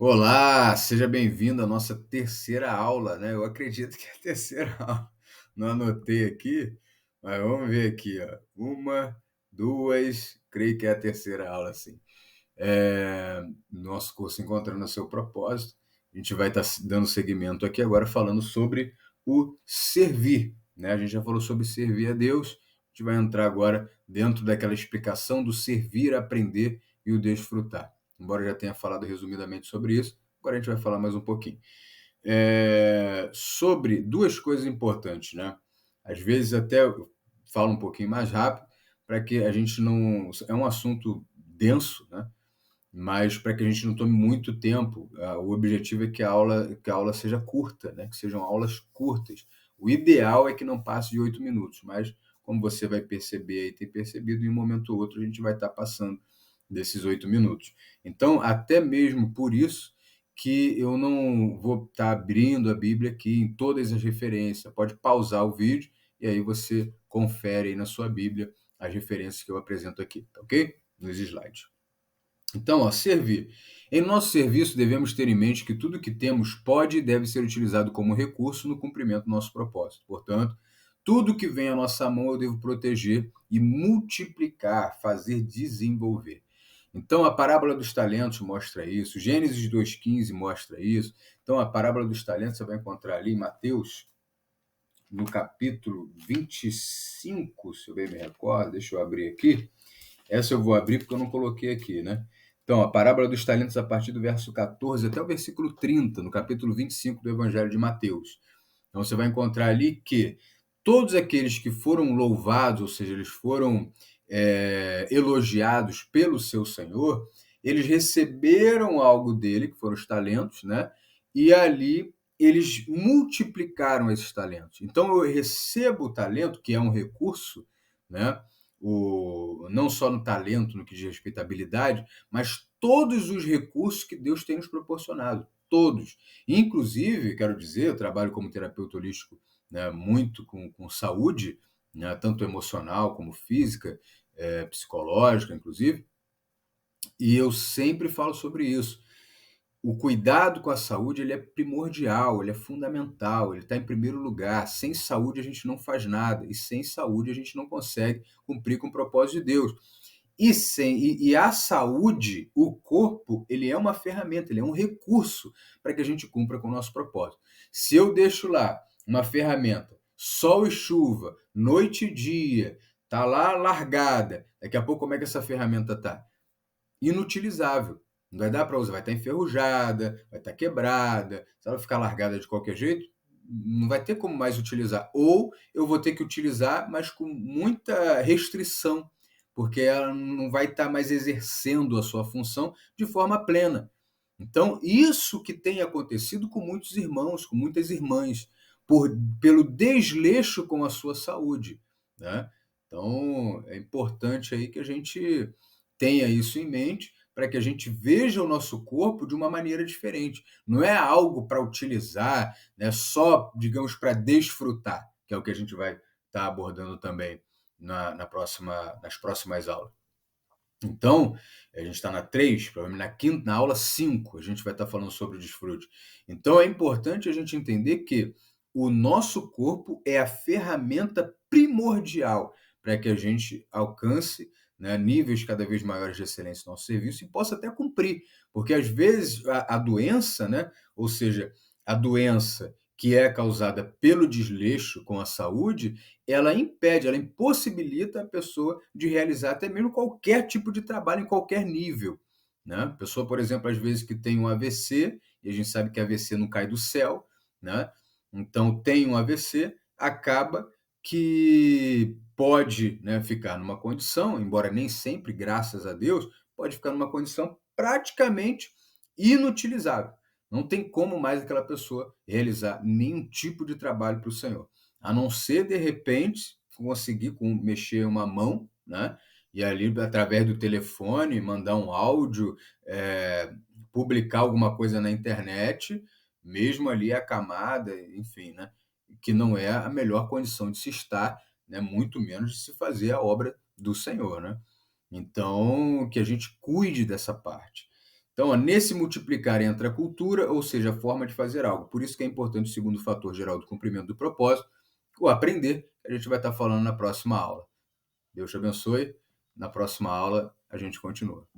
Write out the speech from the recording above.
Olá, seja bem-vindo à nossa terceira aula, né? Eu acredito que é a terceira aula. Não anotei aqui, mas vamos ver aqui, ó. Uma, duas, creio que é a terceira aula, sim. Nosso curso Encontrando o Seu Propósito. A gente vai estar dando seguimento aqui agora falando sobre o servir, né? A gente já falou sobre servir a Deus, a gente vai entrar agora dentro daquela explicação do servir, aprender e o desfrutar. Embora eu já tenha falado resumidamente sobre isso, agora a gente vai falar mais um pouquinho. Sobre duas coisas importantes, né? Às vezes até eu falo um pouquinho mais rápido, para que a gente não. É um assunto denso, né? Mas para que a gente não tome muito tempo, o objetivo é que a aula seja curta, né? Que sejam aulas curtas. O ideal é que não passe de 8 minutos, mas como você vai perceber e tem percebido, em um momento ou outro a gente vai estar passando desses 8 minutos. Então, até mesmo por isso que eu não vou estar abrindo a Bíblia aqui em todas as referências. Pode pausar o vídeo e aí você confere aí na sua Bíblia as referências que eu apresento aqui, tá ok? Nos slides. Então, servir. Em nosso serviço, devemos ter em mente que tudo que temos pode e deve ser utilizado como recurso no cumprimento do nosso propósito. Portanto, tudo que vem à nossa mão eu devo proteger e multiplicar, fazer desenvolver. Então, a parábola dos talentos mostra isso, Gênesis 2,15 mostra isso. Então, a parábola dos talentos você vai encontrar ali em Mateus, no capítulo 25, se eu bem me recordo, deixa eu abrir aqui. Essa eu vou abrir porque eu não coloquei aqui, né? Então, a parábola dos talentos a partir do verso 14 até o versículo 30, no capítulo 25 do Evangelho de Mateus. Então, você vai encontrar ali que todos aqueles que foram louvados, ou seja, eles foram elogiados pelo seu Senhor, eles receberam algo dele, que foram os talentos, né? E ali eles multiplicaram esses talentos. Então, eu recebo o talento, que é um recurso, né? Não só no talento, no que diz respeito à habilidade, mas todos os recursos que Deus tem nos proporcionado. Todos. Inclusive, quero dizer, eu trabalho como terapeuta holístico, né, muito com saúde, né, tanto emocional como física, psicológica, inclusive, e eu sempre falo sobre isso. O cuidado com a saúde ele é primordial, ele é fundamental, ele está em primeiro lugar. Sem saúde a gente não faz nada, e sem saúde a gente não consegue cumprir com o propósito de Deus. E a saúde, o corpo, ele é uma ferramenta, ele é um recurso para que a gente cumpra com o nosso propósito. Se eu deixo lá uma ferramenta, sol e chuva, noite e dia, tá lá largada, daqui a pouco como é que essa ferramenta tá? Inutilizável. Não vai dar para usar, vai estar enferrujada, vai estar quebrada. Se ela ficar largada de qualquer jeito, não vai ter como mais utilizar. Ou eu vou ter que utilizar, mas com muita restrição, porque ela não vai estar mais exercendo a sua função de forma plena. Então, isso que tem acontecido com muitos irmãos, com muitas irmãs, pelo desleixo com a sua saúde, né? Então, é importante aí que a gente tenha isso em mente para que a gente veja o nosso corpo de uma maneira diferente. Não é algo para utilizar, né, só, digamos, para desfrutar, que é o que a gente vai estar abordando também nas próximas aulas. Então, a gente está na 3, provavelmente na quinta, na aula 5, a gente vai estar falando sobre o desfrute. Então, é importante a gente entender que o nosso corpo é a ferramenta primordial para que a gente alcance, né, níveis cada vez maiores de excelência no nosso serviço e possa até cumprir. Porque, às vezes, a doença, né, ou seja, a doença que é causada pelo desleixo com a saúde, ela impede, ela impossibilita a pessoa de realizar até mesmo qualquer tipo de trabalho em qualquer nível, né? A pessoa, por exemplo, às vezes que tem um AVC, e a gente sabe que AVC não cai do céu, né? Então tem um AVC, acaba que pode, né, ficar numa condição, embora nem sempre, graças a Deus, pode ficar numa condição praticamente inutilizável. Não tem como mais aquela pessoa realizar nenhum tipo de trabalho para o Senhor. A não ser, de repente, conseguir mexer uma mão, né? E ali, através do telefone, mandar um áudio, publicar alguma coisa na internet, mesmo ali acamada, enfim, né? Que não é a melhor condição de se estar, né? Muito menos de se fazer a obra do Senhor, né? Então, que a gente cuide dessa parte. Então, ó, nesse multiplicar entra a cultura, ou seja, a forma de fazer algo. Por isso que é importante o segundo fator geral do cumprimento do propósito, o aprender, que a gente vai estar falando na próxima aula. Deus te abençoe. Na próxima aula, a gente continua.